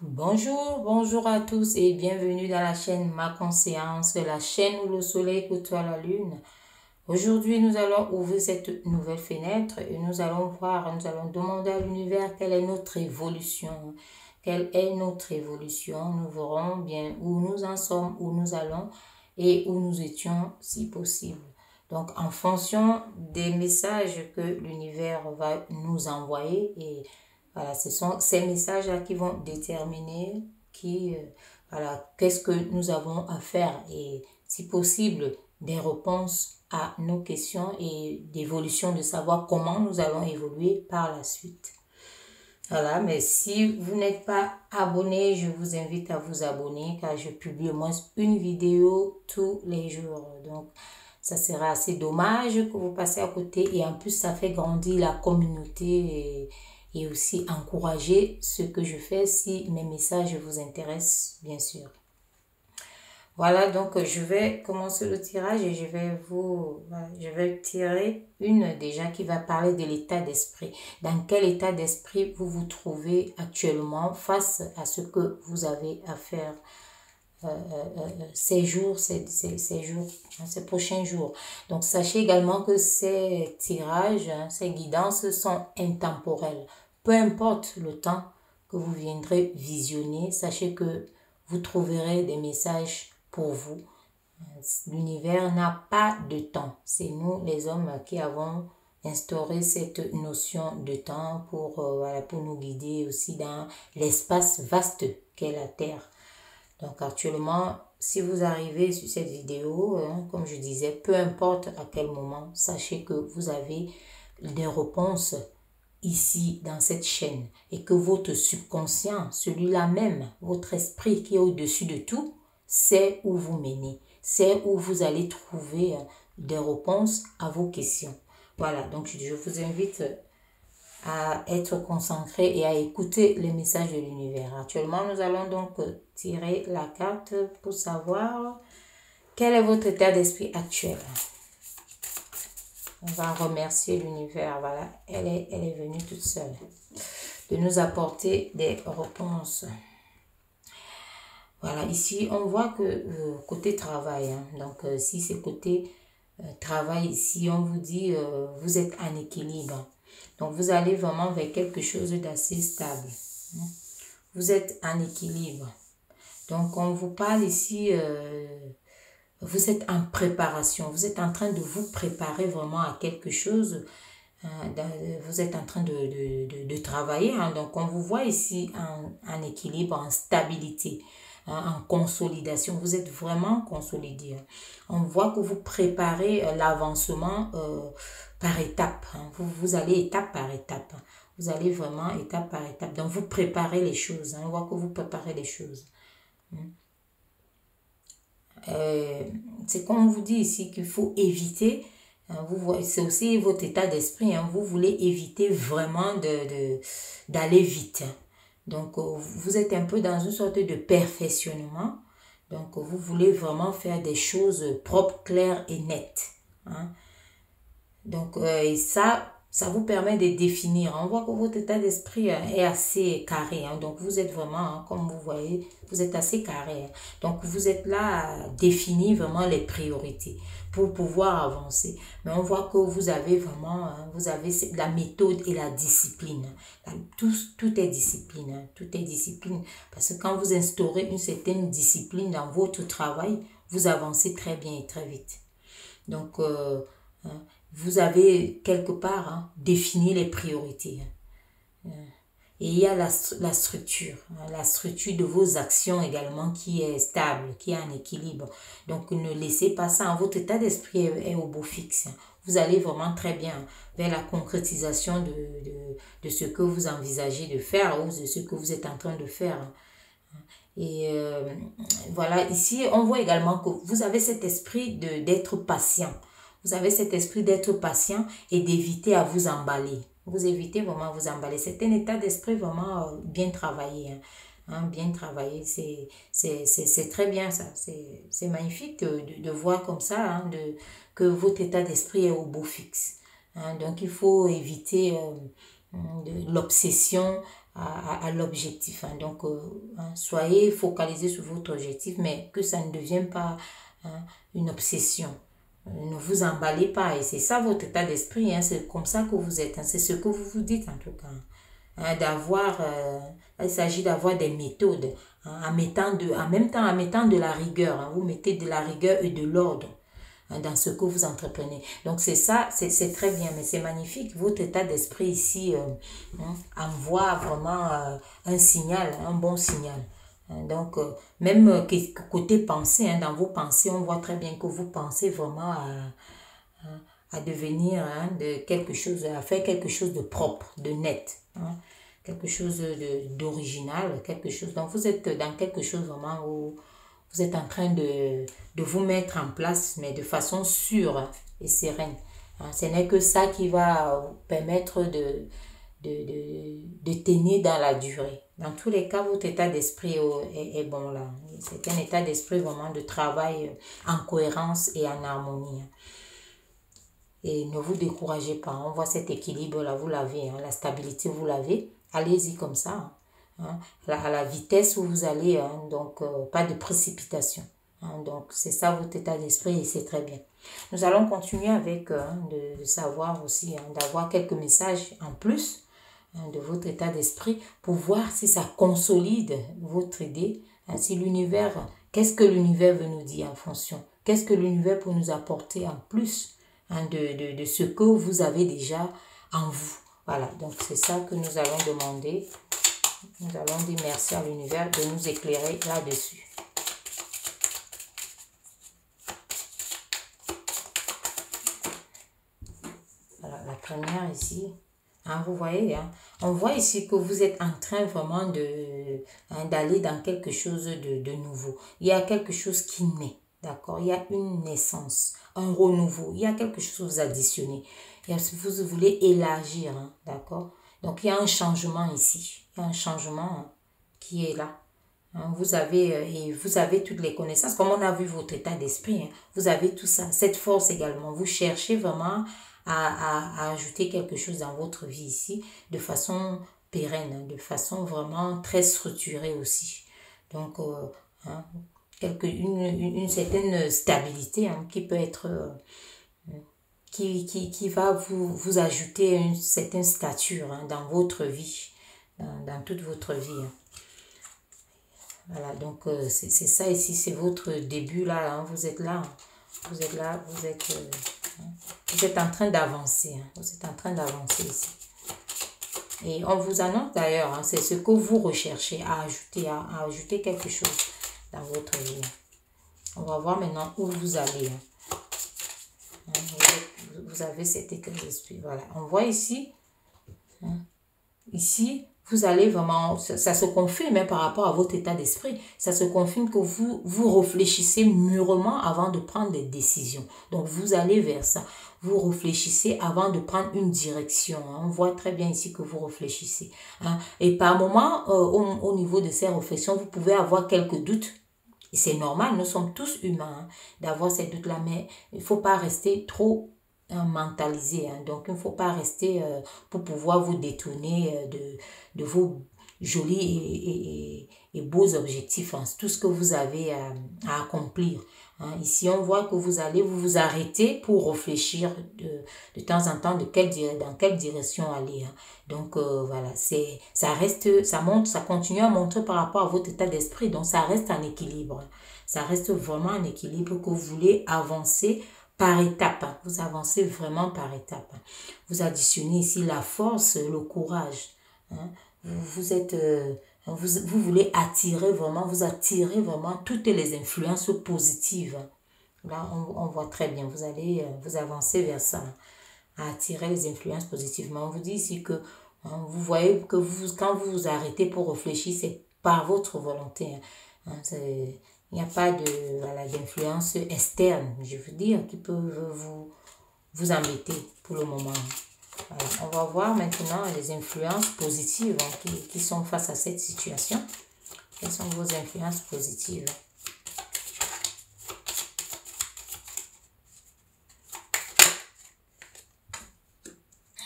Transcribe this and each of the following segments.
Bonjour à tous et bienvenue dans la chaîne Ma Conscience, la chaîne où le soleil côtoie la lune. Aujourd'hui, nous allons ouvrir cette nouvelle fenêtre et nous allons demander à l'univers quelle est notre évolution. Quelle est notre évolution? Nous verrons bien où nous en sommes, où nous allons et où nous étions si possible. Donc, en fonction des messages que l'univers va nous envoyer et voilà, ce sont ces messages-là qui vont déterminer qu'est-ce que nous avons à faire et, si possible, des réponses à nos questions et d'évolution de savoir comment nous allons évoluer par la suite. Voilà, mais si vous n'êtes pas abonné, je vous invite à vous abonner car je publie au moins une vidéo tous les jours. Donc, ça sera assez dommage que vous passez à côté et en plus, ça fait grandir la communauté et aussi encourager ce que je fais si mes messages vous intéressent, bien sûr. Voilà, donc je vais commencer le tirage et je vais tirer une déjà qui va parler de l'état d'esprit. Dans quel état d'esprit vous vous trouvez actuellement face à ce que vous avez à faire ces prochains jours. Donc, sachez également que ces tirages, ces guidances sont intemporels. Peu importe le temps que vous viendrez visionner, sachez que vous trouverez des messages pour vous. L'univers n'a pas de temps. C'est nous, les hommes, qui avons instauré cette notion de temps pour nous guider aussi dans l'espace vaste qu'est la Terre. Donc actuellement, si vous arrivez sur cette vidéo, comme je disais, peu importe à quel moment, sachez que vous avez des réponses ici dans cette chaîne et que votre subconscient, celui-là même, votre esprit qui est au-dessus de tout, sait où vous menez, c'est où vous allez trouver des réponses à vos questions. Voilà, donc je vous invite à être concentré et à écouter les messages de l'univers. Actuellement, nous allons donc tirer la carte pour savoir quel est votre état d'esprit actuel. On va remercier l'univers. Voilà, elle est venue toute seule de nous apporter des réponses. Voilà, ici, on voit que côté travail, donc si c'est côté travail, ici, on vous dit vous êtes en équilibre. Donc, vous allez vraiment vers quelque chose d'assez stable. Vous êtes en équilibre. Donc, on vous parle ici, vous êtes en préparation. Vous êtes en train de vous préparer vraiment à quelque chose. Vous êtes en train de travailler. Donc, on vous voit ici en équilibre, en stabilité, en consolidation. Vous êtes vraiment consolidé. On voit que vous préparez l'avancement par étapes. Vous allez étape par étape. Vous allez vraiment étape par étape. Donc, vous préparez les choses. On voit que vous préparez les choses. C'est comme on vous dit ici qu'il faut éviter. C'est aussi votre état d'esprit. Vous voulez éviter vraiment d'aller vite. Donc, vous êtes un peu dans une sorte de perfectionnement. Donc, vous voulez vraiment faire des choses propres, claires et nettes. Donc, et ça vous permet de définir. On voit que votre état d'esprit est assez carré. Donc, vous êtes vraiment, comme vous voyez, vous êtes assez carré. Donc, vous êtes là à définir vraiment les priorités pour pouvoir avancer. Mais on voit que vous avez vraiment, vous avez la méthode et la discipline. Tout est discipline. Tout est discipline. Parce que quand vous instaurez une certaine discipline dans votre travail, vous avancez très bien et très vite. Donc, vous avez quelque part défini les priorités. Et il y a la structure de vos actions également qui est stable, qui est en équilibre. Donc ne laissez pas ça. Votre état d'esprit est au beau fixe. Vous allez vraiment très bien vers la concrétisation de ce que vous envisagez de faire ou de ce que vous êtes en train de faire. Et voilà, ici on voit également que vous avez cet esprit d'être patient. Vous avez cet esprit d'être patient et d'éviter à vous emballer. Vous évitez vraiment à vous emballer. C'est un état d'esprit vraiment bien travaillé. Bien travaillé. C'est très bien ça. C'est magnifique de voir comme ça que votre état d'esprit est au beau fixe. Donc il faut éviter l'obsession à l'objectif. Donc, soyez focalisés sur votre objectif, mais que ça ne devienne pas une obsession. Ne vous emballez pas, et c'est ça votre état d'esprit, c'est comme ça que vous êtes, c'est ce que vous vous dites en tout cas. Il s'agit d'avoir des méthodes, en même temps en mettant de la rigueur, vous mettez de la rigueur et de l'ordre dans ce que vous entreprenez. Donc c'est ça, c'est très bien, mais c'est magnifique. Votre état d'esprit ici envoie vraiment un signal, un bon signal. Donc même côté pensée, dans vos pensées, on voit très bien que vous pensez vraiment à devenir de quelque chose, à faire quelque chose de propre, de net. Quelque chose d'original, quelque chose. Donc vous êtes dans quelque chose vraiment où vous êtes en train de vous mettre en place, mais de façon sûre et sereine. Ce n'est que ça qui va vous permettre de tenir dans la durée. Dans tous les cas, votre état d'esprit est bon là. C'est un état d'esprit vraiment de travail en cohérence et en harmonie. Et ne vous découragez pas. On voit cet équilibre-là, vous l'avez. La stabilité, vous l'avez. Allez-y comme ça. À la vitesse où vous allez. Donc, pas de précipitation. Donc, c'est ça votre état d'esprit et c'est très bien. Nous allons continuer avec de savoir aussi, d'avoir quelques messages en plus de votre état d'esprit pour voir si ça consolide votre idée. Si l'univers, qu'est-ce que l'univers veut nous dire en fonction? Qu'est-ce que l'univers peut nous apporter en plus de ce que vous avez déjà en vous? Voilà, donc c'est ça que nous allons demander. Nous allons dire merci à l'univers de nous éclairer là-dessus. Voilà, la première ici. Vous voyez, on voit ici que vous êtes en train vraiment d'aller dans quelque chose de nouveau. Il y a quelque chose qui naît, d'accord? Il y a une naissance, un renouveau. Il y a quelque chose que vous additionnez. Vous voulez élargir, d'accord? Donc, il y a un changement ici. Il y a un changement qui est là. Vous avez toutes les connaissances. Comme on a vu votre état d'esprit, vous avez tout ça. Cette force également. Vous cherchez vraiment à ajouter quelque chose dans votre vie ici de façon pérenne, de façon vraiment très structurée aussi. Donc, une certaine stabilité qui peut être... qui va vous ajouter une certaine stature dans votre vie, dans toute votre vie. Voilà, donc c'est ça ici, c'est votre début là, vous êtes là, vous êtes là, vous êtes en train d'avancer, vous êtes en train d'avancer ici. Et on vous annonce d'ailleurs, c'est ce que vous recherchez à ajouter quelque chose dans votre vie. On va voir maintenant où vous allez. Vous avez cet état d'esprit, voilà. On voit ici, ici, vous allez vraiment, ça se confirme même par rapport à votre état d'esprit, ça se confirme que vous réfléchissez mûrement avant de prendre des décisions. Donc, vous allez vers ça. Vous réfléchissez avant de prendre une direction. On voit très bien ici que vous réfléchissez. Et par moment, au niveau de ces réflexions, vous pouvez avoir quelques doutes. Et c'est normal, nous sommes tous humains d'avoir ces doutes-là, mais il ne faut pas rester trop mentalisé. Donc, il ne faut pas rester pour pouvoir vous détourner de vos jolis et beaux objectifs. Tout ce que vous avez à accomplir. Ici, on voit que vous allez vous arrêter pour réfléchir de temps en temps dans quelle direction aller. Donc, voilà, ça continue à montrer par rapport à votre état d'esprit. Donc, ça reste en équilibre. Ça reste vraiment en équilibre que vous voulez avancer par étapes. Vous avancez vraiment par étapes. Vous additionnez ici la force, le courage. Vous voulez vous attirez vraiment toutes les influences positives. Là, on voit très bien. Vous allez vous avancer vers ça, à attirer les influences positivement. On vous dit ici que vous voyez que quand vous vous arrêtez pour réfléchir, c'est par votre volonté. Il n'y a pas d'influence externe, je veux dire, qui peut vous embêter pour le moment. Voilà. On va voir maintenant les influences positives qui sont face à cette situation. Quelles sont vos influences positives?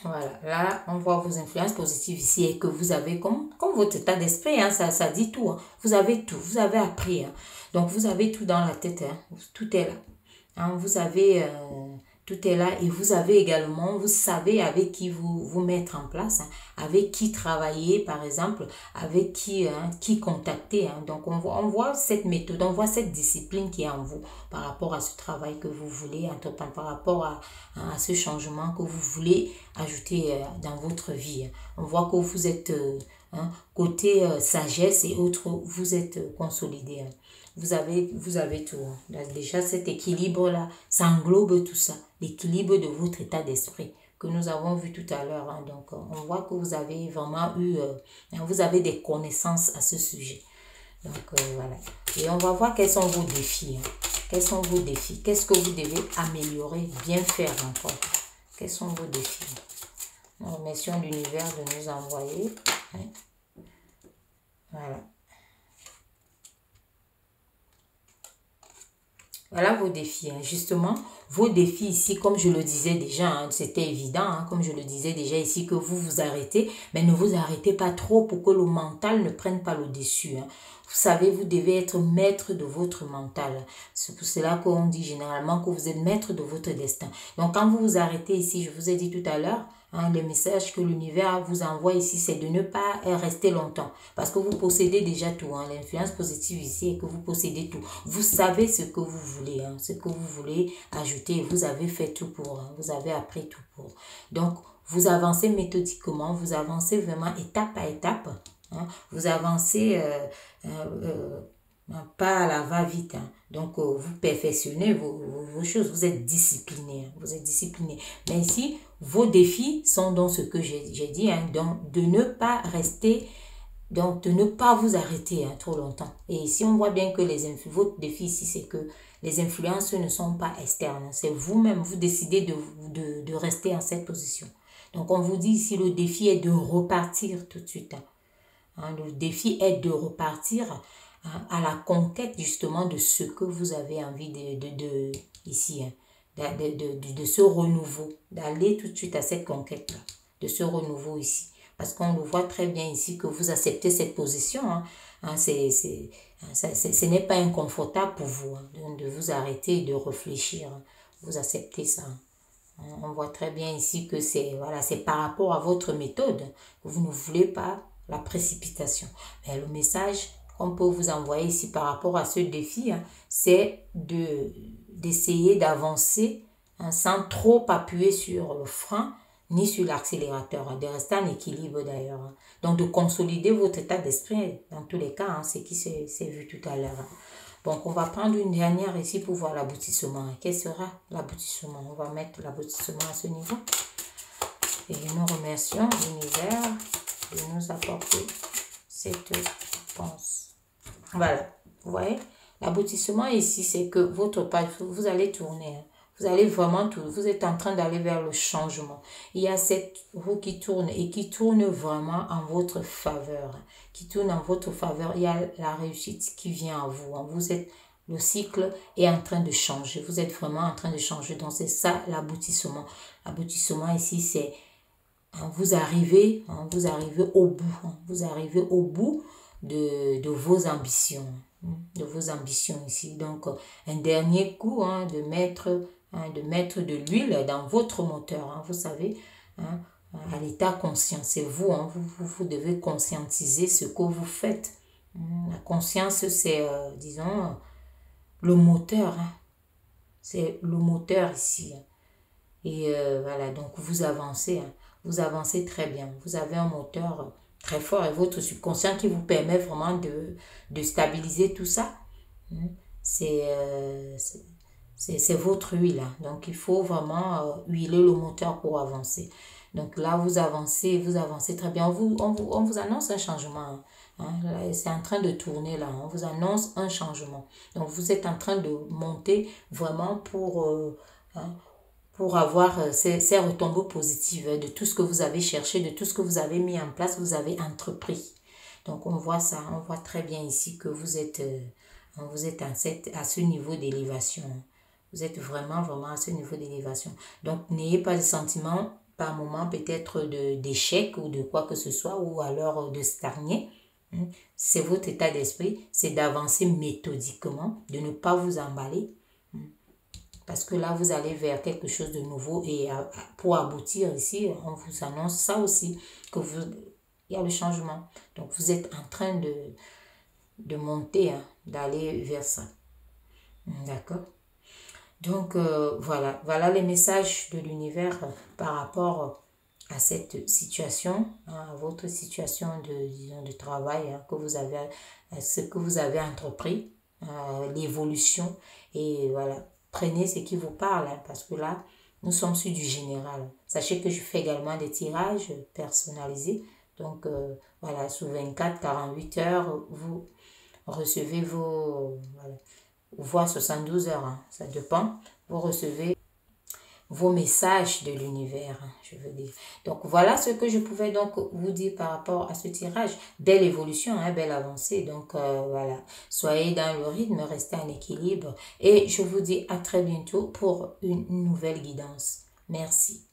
Voilà, là, on voit vos influences positives ici et que vous avez comme votre état d'esprit, hein, ça dit tout. Hein. Vous avez tout, vous avez appris. Hein. Donc, vous avez tout dans la tête. Hein. Tout est là. Hein, vous avez, tout est là et vous avez également, vous savez avec qui vous mettre en place, hein, avec qui travailler, par exemple, avec qui contacter. Hein. Donc, on voit cette méthode, on voit cette discipline qui est en vous par rapport à ce travail que vous voulez, entre-temps, par rapport à ce changement que vous voulez ajouter dans votre vie. On voit que vous êtes, côté sagesse et autres, vous êtes consolidé. Hein. Vous avez tout. Hein. Déjà, cet équilibre-là, ça englobe tout ça. L'équilibre de votre état d'esprit que nous avons vu tout à l'heure. Hein. Donc, on voit que vous avez vraiment eu, vous avez des connaissances à ce sujet. Donc, voilà. Et on va voir quels sont vos défis. Hein. Quels sont vos défis? Qu'est-ce que vous devez améliorer, bien faire encore? Quels sont vos défis? Nous remercions l'univers de nous envoyer. Hein. Voilà. Voilà vos défis. Hein. Justement, vos défis ici, comme je le disais déjà, hein, c'était évident, hein, comme je le disais déjà ici, que vous vous arrêtez, mais ne vous arrêtez pas trop pour que le mental ne prenne pas le dessus. Hein. Vous savez, vous devez être maître de votre mental. C'est pour cela qu'on dit généralement que vous êtes maître de votre destin. Donc, quand vous vous arrêtez ici, je vous ai dit tout à l'heure, hein, le message que l'univers vous envoie ici, c'est de ne pas rester longtemps. Parce que vous possédez déjà tout. Hein, l'influence positive ici est que vous possédez tout. Vous savez ce que vous voulez. Hein, ce que vous voulez ajouter. Vous avez fait tout pour. Hein, vous avez appris tout pour. Donc, vous avancez méthodiquement. Vous avancez vraiment étape à étape. Hein, vous avancez pas à la va-vite. Hein. Donc, vous perfectionnez vos choses. Vous êtes discipliné. Hein, vous êtes discipliné. Mais ici, vos défis sont dans ce que j'ai dit. Hein, donc, de ne pas rester, donc de ne pas vous arrêter hein, trop longtemps. Et ici, on voit bien que votre défi ici, c'est que les influences ne sont pas externes. C'est vous-même, vous décidez de rester en cette position. Donc, on vous dit ici, le défi est de repartir tout de suite. Hein. Hein, le défi est de repartir à la conquête justement de ce que vous avez envie ici, hein, de ce renouveau, d'aller tout de suite à cette conquête-là, de ce renouveau ici. Parce qu'on le voit très bien ici que vous acceptez cette position. Hein. Hein, ce n'est pas inconfortable pour vous hein, de vous arrêter et de réfléchir. Hein. Vous acceptez ça. Hein. On voit très bien ici que c'est par rapport à votre méthode que vous ne voulez pas la précipitation. Mais le message qu'on peut vous envoyer ici par rapport à ce défi, hein, c'est d'essayer d'avancer hein, sans trop appuyer sur le frein ni sur l'accélérateur, hein, de rester en équilibre d'ailleurs. Hein. Donc de consolider votre état d'esprit dans tous les cas, hein, c'est qui s'est vu tout à l'heure. Hein. Donc on va prendre une dernière ici pour voir l'aboutissement. Hein. Quel sera l'aboutissement? On va mettre l'aboutissement à ce niveau. Et nous remercions l'univers de nous apporter cette réponse. Voilà, vous voyez, l'aboutissement ici, c'est que votre page, vous allez tourner, hein. Vous allez vraiment tourner, vous êtes en train d'aller vers le changement. Il y a cette roue qui tourne et qui tourne vraiment en votre faveur, hein. Qui tourne en votre faveur, il y a la réussite qui vient à vous, hein. Vous êtes, le cycle est en train de changer, vous êtes vraiment en train de changer, donc c'est ça l'aboutissement. L'aboutissement ici, c'est vous arrivez au bout. Hein, vous arrivez au bout de vos ambitions. Hein, de vos ambitions ici. Donc, un dernier coup hein, de mettre de l'huile dans votre moteur. Hein, vous savez, hein, à l'état conscient. C'est vous, hein, vous devez conscientiser ce que vous faites. La conscience, c'est, disons, le moteur. Hein, c'est le moteur ici. Hein. Et voilà, donc vous avancez. Hein. Vous avancez très bien. Vous avez un moteur très fort et votre subconscient qui vous permet vraiment de stabiliser tout ça. C'est votre huile. Donc, il faut vraiment huiler le moteur pour avancer. Donc là, vous avancez très bien. On vous annonce un changement. Hein. C'est en train de tourner là. On vous annonce un changement. Donc, vous êtes en train de monter vraiment pour avoir ces retombées positives de tout ce que vous avez cherché, de tout ce que vous avez mis en place, vous avez entrepris. Donc, on voit ça, on voit très bien ici que vous êtes à ce niveau d'élévation. Vous êtes vraiment à ce niveau d'élévation. Donc, n'ayez pas de sentiment par moment peut-être d'échec ou de quoi que ce soit, ou alors de stagner. C'est votre état d'esprit, c'est d'avancer méthodiquement, de ne pas vous emballer. Parce que là, vous allez vers quelque chose de nouveau et pour aboutir ici, on vous annonce ça aussi, que il y a le changement. Donc, vous êtes en train de monter, hein, d'aller vers ça. D'accord? Donc, voilà les messages de l'univers par rapport à cette situation, hein, à votre situation de travail, hein, que vous avez, ce que vous avez entrepris, l'évolution. Et voilà, prenez ce qui vous parle, hein, parce que là, nous sommes sur du général. Sachez que je fais également des tirages personnalisés. Donc, voilà, sous 24-48 heures, vous recevez voire 72 heures, hein, ça dépend. Vous recevez vos messages de l'univers, hein, je veux dire. Donc, voilà ce que je pouvais donc vous dire par rapport à ce tirage. Belle évolution, hein, belle avancée. Donc, voilà. Soyez dans le rythme, restez en équilibre. Et je vous dis à très bientôt pour une nouvelle guidance. Merci.